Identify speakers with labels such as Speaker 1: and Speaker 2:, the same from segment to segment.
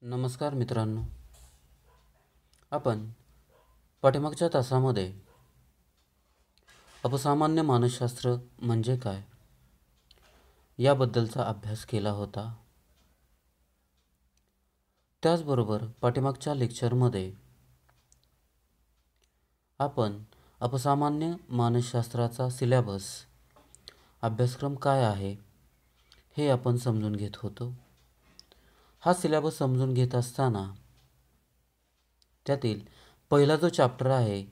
Speaker 1: नमस्कार मित्रांनो. आपण पाठीमागच्या तासामध्ये अपसामान्य मानसशास्त्र म्हणजे काय याबद्दलचा अभ्यास केला होता. त्याचबरोबर पाठीमागच्या लेक्चरमध्ये आपण अपसामान्य मानसशास्त्राचा सिलेबस अभ्यासक्रम काय आहे हे आपण समजून घेत होतो. हा सिलेबस समजून घेत असताना त्यातील पहिला जो चॅप्टर आहे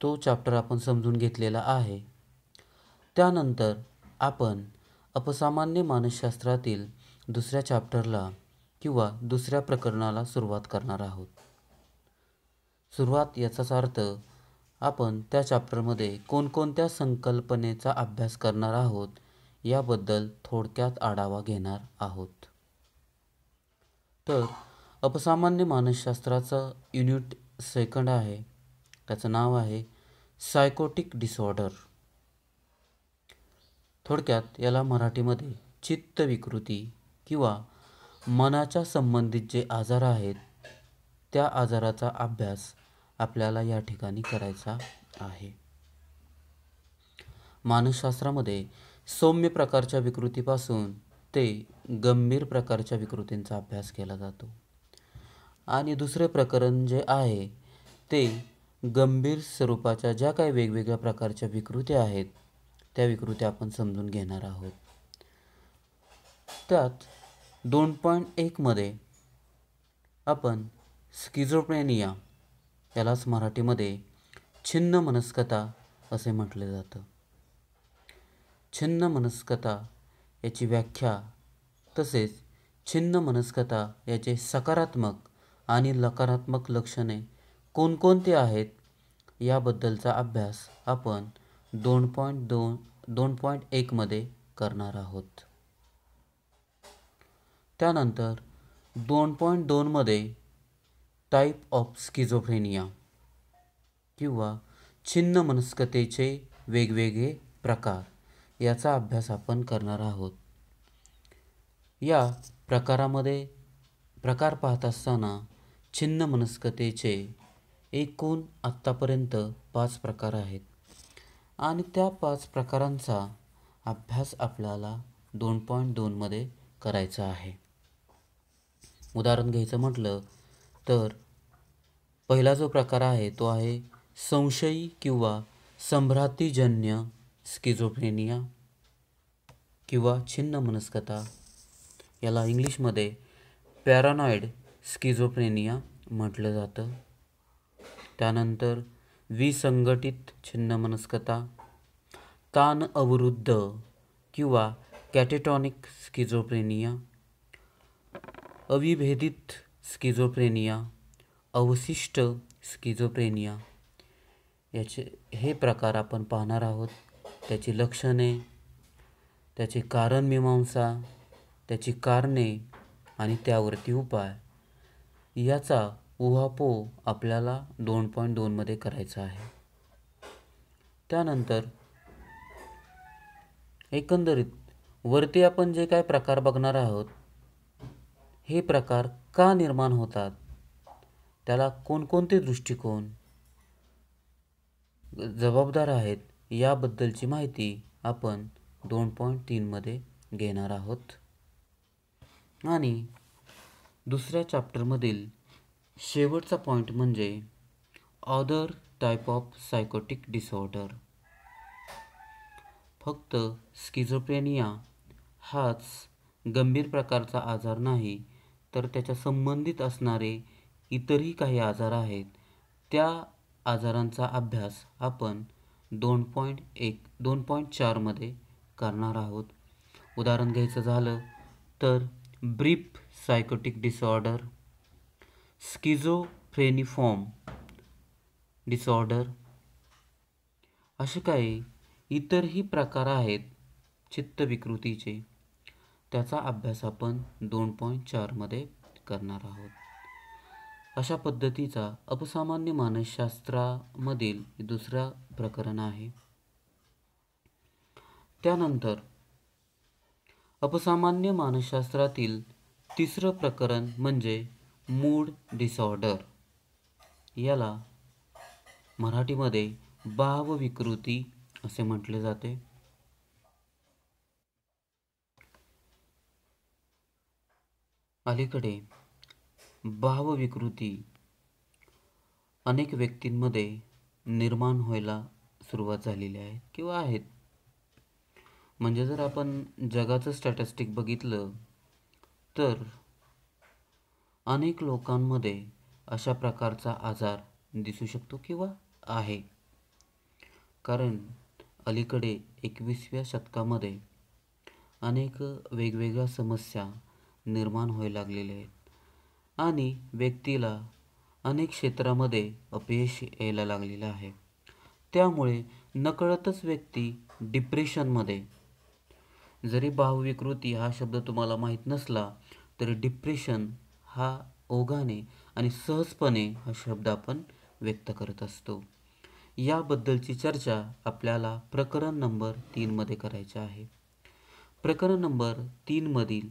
Speaker 1: तो चॅप्टर आपण समजून घेतलेला आहे. त्यानंतर आपण अपसामान्य मानसशास्त्रातील दुसऱ्या चॅप्टरला किंवा दुसऱ्या प्रकरणाला सुरुवात करणार आहोत. सुरुवात याचाच अर्थ आपण त्या चॅप्टरमध्ये कोणकोणत्या संकल्पनेचा अभ्यास करणार आहोत याबद्दल थोडक्यात आढावा घेणार आहोत. तर अपसामान्य मानसशास्त्राचं युनिट सेकंड आहे, त्याचं नाव आहे सायकोटिक डिसऑर्डर. थोडक्यात याला मराठीमध्ये चित्तविकृती किंवा मनाच्या संबंधित जे आजार आहेत त्या आजाराचा अभ्यास आपल्याला या ठिकाणी करायचा आहे. मानसशास्त्रामध्ये सौम्य प्रकारच्या विकृतीपासून ते गंभीर प्रकारच्या विकृतींचा अभ्यास केला जातो. आणि दुसरे प्रकरण जे आहे ते गंभीर स्वरूपाच्या ज्या काही वेगवेगळ्या प्रकारच्या विकृती आहेत त्या विकृती आपण समजून घेणार आहोत. त्यात 2.1 मध्ये आपण स्किझोफ्रेनिया यालाच मराठीमध्ये छिन्न मनस्कता असे म्हटले जातं. छिन्न मनस्कता याची व्याख्या तसेच छिन्न मनस्कता याचे सकारात्मक आणि नकारात्मक लक्षणे कोणकोणती आहेत याबद्दलचा अभ्यास आपण 2.1 मध्ये करणार आहोत. त्यानंतर 2.2 मध्ये टाईप ऑफ स्किझोफ्रेनिया किंवा छिन्न मनस्कतेचे वेगवेगळे प्रकार याचा अभ्यास आपण करणार आहोत. या प्रकार पाहत असताना छिन्न मनस्कतेचे एकूण आत्तापर्यंत 5 प्रकार आहेत आणि त्या 5 प्रकारांचा अभ्यास आपल्याला 2.2 मध्ये करायचा आहे. उदाहरण घ्यायचं म्हटलं तर पहिला जो प्रकार आहे तो आहे संशयी किंवा संभ्रांतीजन्य स्किझोफ्रेनिया किंवा छिन्न मनस्कता. याला इंग्लिशमध्ये पॅरानॉइड स्किझोफ्रेनिया म्हटलं जातं. त्यानंतर विसंघटित छिन्न मनस्कता, ताण अवरुद्ध किंवा कॅटेटॉनिक स्किझोफ्रेनिया, अविभेदित स्किझोफ्रेनिया, अवशिष्ट स्किझोफ्रेनिया हे प्रकार आपण पाहणार आहोत. त्याची लक्षणे, त्याची कारणमीमांसा, त्याची कारणे आणि त्यावरती उपाय याचा उहापोह आपल्याला 2.2 मध्ये करायचा आहे. त्यानंतर एकंदरीत वरती आपण जे काय प्रकार बघणार आहोत हे प्रकार का निर्माण होतात, त्याला कोणकोणते दृष्टिकोन जबाबदार आहेत याबद्दलची माहिती आपण 2.3 मध्ये घेणार आहोत. आणि दुसऱ्या चॅप्टरमधील शेवटचा पॉईंट म्हणजे other type of psychotic disorder. फक्त स्किझोफ्रेनिया हाच गंभीर प्रकारचा आजार नाही तर त्याच्या संबंधित असणारे इतरही काही आजार आहेत. त्या आजारांचा अभ्यास आपण 2.4 मध्ये करणार आहोत. उदाहरण घ्यायचं झालं तर ब्रीफ सायकोटिक डिसऑर्डर, स्किझोफ्रेनिफॉर्म डिसऑर्डर असे काही इतरही प्रकार आहेत चित्तविकृतीचे, त्याचा अभ्यास आपण 2.4 मध्ये करणार आहोत. अशा पद्धतीचा अपसामान्य मानसशास्त्रामधील दुसरा प्रकरण आहे. त्यानंतर अपसामान्य मानसशास्त्रातील तिसरं प्रकरण म्हणजे मूड डिसऑर्डर, याला मराठीमध्ये भावविकृती असे म्हटले जाते. अलीकडे भावविकृती अनेक व्यक्तींमध्ये निर्माण व्हायला सुरुवात झालेली आहे किंवा आहेत. म्हणजे जर आपण जगाचं स्टॅटिस्टिक बघितलं तर अनेक लोकांमध्ये अशा प्रकारचा आजार दिसू शकतो किंवा आहे. कारण अलीकडे 21व्या शतकामध्ये अनेक वेगवेगळ्या समस्या निर्माण व्हायला लागलेल्या आहेत आणि व्यक्तीला अनेक क्षेत्रामध्ये अपयश यायला लागलेलं आहे. त्यामुळे नकळतच व्यक्ती डिप्रेशनमध्ये, जरी भावविकृती हा शब्द तुम्हाला माहीत नसला तरी डिप्रेशन हा ओघाने आणि सहजपणे हा शब्द आपण व्यक्त करत असतो. याबद्दलची चर्चा आपल्याला प्रकरण नंबर 3मध्ये करायची आहे. प्रकरण नंबर 3मधील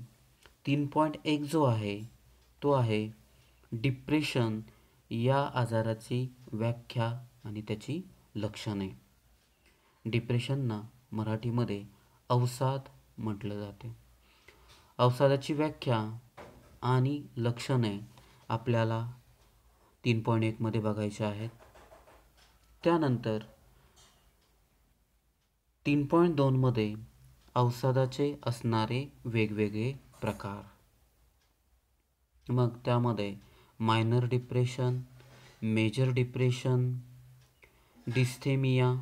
Speaker 1: 3.1 जो आहे तो आहे डिप्रेशन या आजाराची व्याख्या आणि त्याची लक्षणे. डिप्रेशनना मराठीमध्ये अवसाद म्हटलं जाते. अवसादाची व्याख्या आणि लक्षणे आपल्याला 3.1 मध्ये बघायचे आहेत. त्यानंतर 3.2 मध्ये अवसादाचे असणारे वेगवेगळे प्रकार. मग त्यामध्ये minor depression, major depression, dysthymia,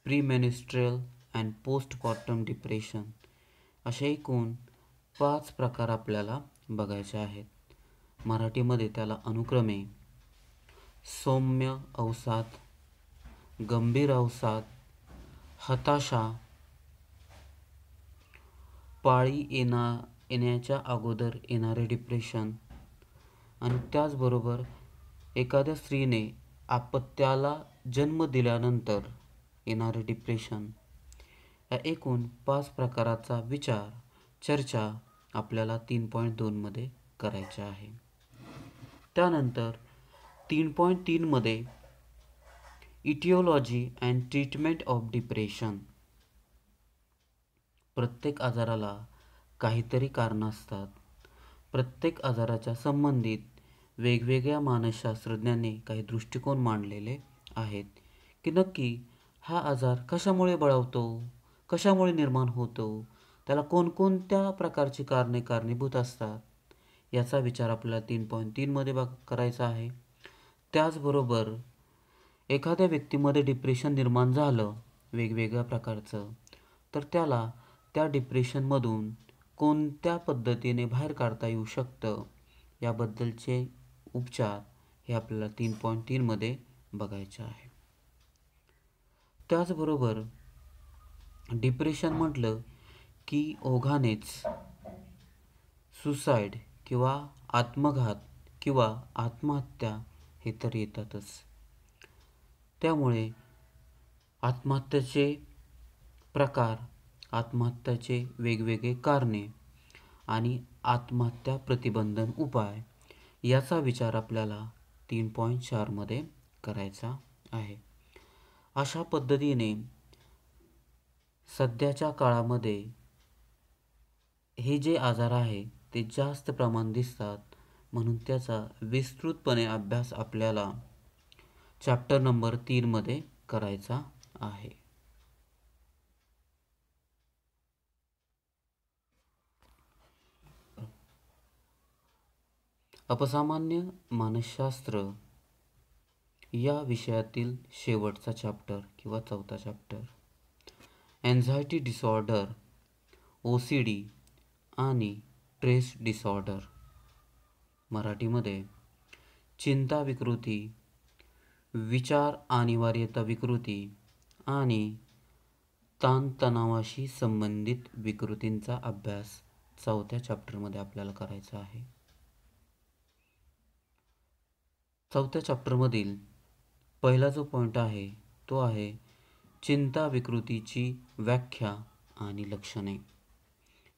Speaker 1: premenstrual and postpartum depression असे एकूण 5 प्रकार आपल्याला बघायचे आहेत. मराठीमध्ये त्याला अनुक्रमे सौम्य अवसाद, गंभीर अवसाद, हताशा, पाळी येण्याच्या अगोदर येणारे डिप्रेशन आणि त्याचबरोबर एखाद्या स्त्रीने अपत्याला जन्म दिल्यानंतर येणारे डिप्रेशन, या एकूण 5 प्रकाराचा विचार चर्चा आपल्याला 3.2 मध्ये करायची आहे. त्यानंतर 3.3 मध्ये इटिओलॉजी अँड ट्रीटमेंट ऑफ डिप्रेशन. प्रत्येक आजाराला काहीतरी कारणं असतात. प्रत्येक आजाराच्या संबंधित वेगवेगळ्या मानसशास्त्रज्ञांनी काही दृष्टिकोन मांडलेले आहेत की नक्की हा आजार कशामुळे बळावतो, कशामुळे निर्माण होतो, त्याला कोणकोणत्या प्रकारची कारणे कारणीभूत असतात, याचा विचार आपल्याला 3.3 मध्ये करायचा आहे. त्याचबरोबर एखाद्या व्यक्तीमध्ये डिप्रेशन निर्माण झालं वेगवेगळ्या प्रकारचं, तर त्याला त्या डिप्रेशनमधून कोणत्या पद्धतीने बाहेर काढता येऊ शकतं याबद्दलचे उपचार हे आपल्याला 3.3 मध्ये बघायचे आहे. त्याचबरोबर डिप्रेशन म्हटलं की ओघानेच सुसाईड किंवा आत्मघात किंवा आत्महत्या हे तर येतातच. त्यामुळे आत्महत्येचे प्रकार, आत्महत्याचे वेगवेगळे कारणे आणि आत्महत्या प्रतिबंधन उपाय याचा विचार आपल्याला 3.4 मध्ये करायचा आहे. अशा पद्धतीने सध्याच्या काळामध्ये हे जे आजार आहे ते जास्त प्रमाण दिसतात, म्हणून त्याचा विस्तृतपणे अभ्यास आपल्याला चॅप्टर नंबर 3 मध्ये करायचा आहे. अपसामान्य मानसशास्त्र या विषयातील शेवटचा चॅप्टर किंवा 4था चॅप्टर, एन्झायटी डिसऑर्डर, OCD आणि स्ट्रेस डिसऑर्डर. मराठीमध्ये चिंता विकृती, विचार अनिवार्यता विकृती आणि ताणतणावाशी संबंधित विकृतींचा अभ्यास 4थ्या चॅप्टरमध्ये आपल्याला करायचा आहे. 4थ्या चॅप्टरमधील पहिला जो पॉईंट आहे तो आहे चिंता विकृतीची व्याख्या आणि लक्षणे.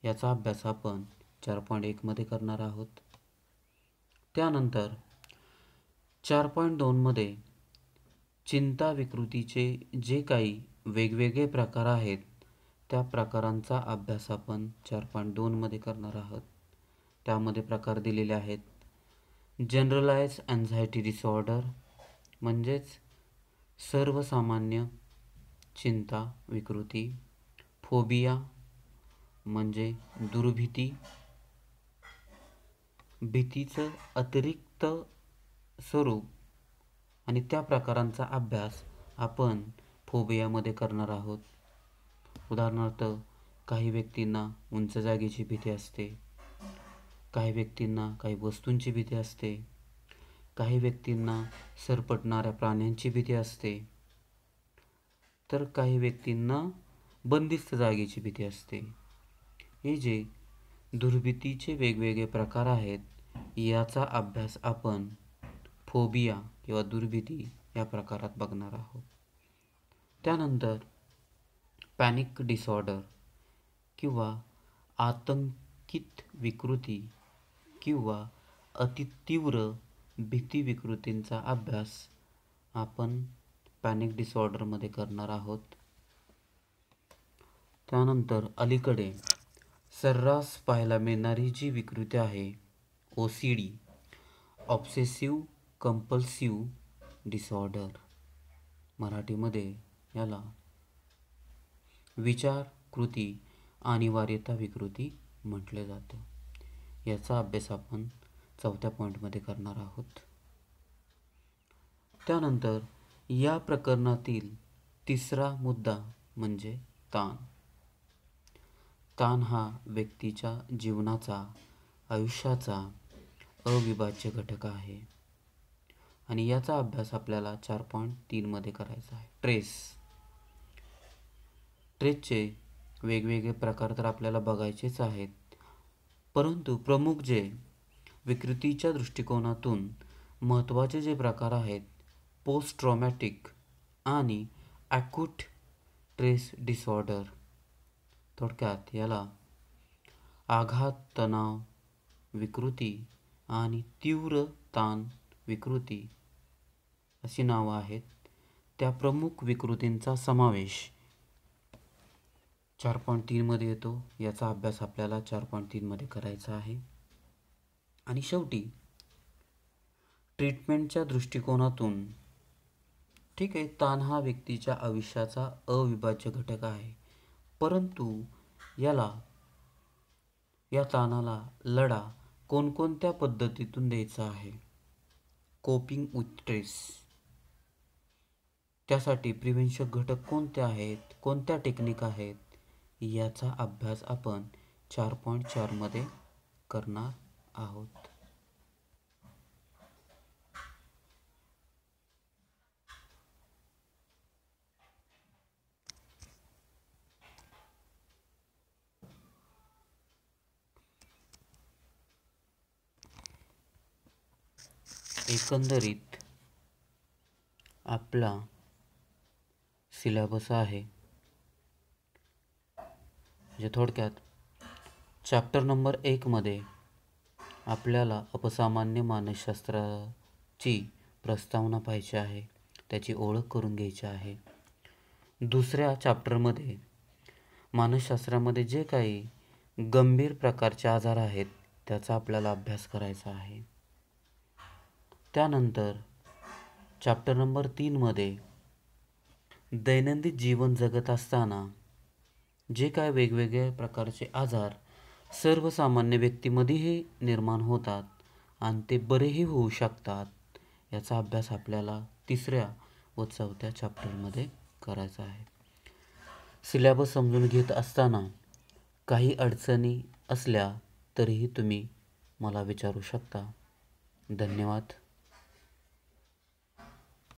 Speaker 1: याचा अभ्यास आपण 4.1 मध्ये करणार आहोत. त्यानंतर 4.2मध्ये चिंता विकृतीचे जे काही वेगवेगळे प्रकार आहेत त्या प्रकारांचा अभ्यास आपण 4.2मध्ये करणार आहोत. त्यामध्ये प्रकार दिलेले आहेत. जनरलाइज अँझायटी डिसऑर्डर म्हणजेच सर्वसामान्य चिंता विकृती. फोबिया म्हणजे दुर्भीती, भीतीचं अतिरिक्त स्वरूप आणि त्या प्रकारांचा अभ्यास आपण फोबियामध्ये करणार आहोत. उदाहरणार्थ, काही व्यक्तींना उंच जागेची भीती असते, काही व्यक्तींना काही वस्तूंची भीती असते, काही व्यक्तींना सरपटणाऱ्या प्राण्यांची भीती असते, तर काही व्यक्तींना बंदिस्त जागेची भीती असते. हे जे दुर्भीतीचे वेगवेगळे प्रकार आहेत याचा अभ्यास आपण फोबिया किंवा दुर्भीती या प्रकारात बघणार आहोत. त्यानंतर पॅनिक डिसऑर्डर किंवा आतंकित विकृती किंवा अतितीव्र भीती विकृतींचा अभ्यास आपण पॅनिक डिसऑर्डरमध्ये करणार आहोत. त्यानंतर अलीकडे सर्रास पाहायला मिळणारी जी विकृती आहे OCD, ऑब्सेसिव्ह कंपल्सिव्ह डिसऑर्डर, मराठीमध्ये याला विचार कृती अनिवार्यता विकृती म्हटले जातं. याचा अभ्यास आपण 4थ्या पॉईंटमध्ये करणार आहोत. त्यानंतर या प्रकरणातील तिसरा मुद्दा म्हणजे ताण. ताण हा व्यक्तीच्या जीवनाचा, आयुष्याचा अविभाज्य घटक आहे आणि याचा अभ्यास आपल्याला 4.3मध्ये करायचा आहे. स्ट्रेसचे वेगवेगळे प्रकार तर आपल्याला बघायचेच आहेत, परंतु प्रमुख जे विकृतीच्या दृष्टिकोनातून महत्त्वाचे जे प्रकार आहेत पोस्ट ट्रॉमॅटिक आणि ॲक्यूट स्ट्रेस डिसऑर्डर, थोडक्यात याला आघात तणाव विकृती आणि तीव्र ताण विकृती अशी नावं आहेत. त्या प्रमुख विकृतींचा समावेश 4.3मध्ये येतो. याचा अभ्यास आपल्याला 4.3मध्ये करायचा आहे. आणि शेवटी ट्रीटमेंटच्या दृष्टिकोनातून ठीक आहे, ताण हा व्यक्तीच्या आयुष्याचा अविभाज्य घटक आहे, परंतु या ताणाला लढा कोणकोणत्या पद्धतीतून द्यायचा आहे. कोपिंग विथ स्ट्रेस, त्यासाठी प्रिव्हेन्शन घटक कोणते आहेत, कोणत्या टेक्निक आहेत, याचा अभ्यास आपण 4.4मध्ये करणार आहोत. एकंदरीत आपला सिलेबस आहे, म्हणजे थोडक्यात चॅप्टर नंबर 1मध्ये आपल्याला अपसामान्य मानसशास्त्राची प्रस्तावना पाहिजे आहे, त्याची ओळख करून घ्यायची आहे. दुसऱ्या चॅप्टरमध्ये मानसशास्त्रामध्ये जे काही गंभीर प्रकारचे आजार आहेत त्याचा आपल्याला अभ्यास करायचा आहे. त्यानंतर चॅप्टर नंबर 3मध्ये दैनंदिन जीवन जगत असताना जे काय वेगवेगळ्या प्रकारचे आजार सर्वसामान्य व्यक्तीमध्येही निर्माण होतात आणि ते बरेही होऊ शकतात, याचा अभ्यास आपल्याला 3ऱ्या व 4थ्या चॅप्टरमध्ये करायचा आहे. सिलेबस समजून घेत असताना काही अडचणी असल्या तरीही तुम्ही मला विचारू शकता. धन्यवाद.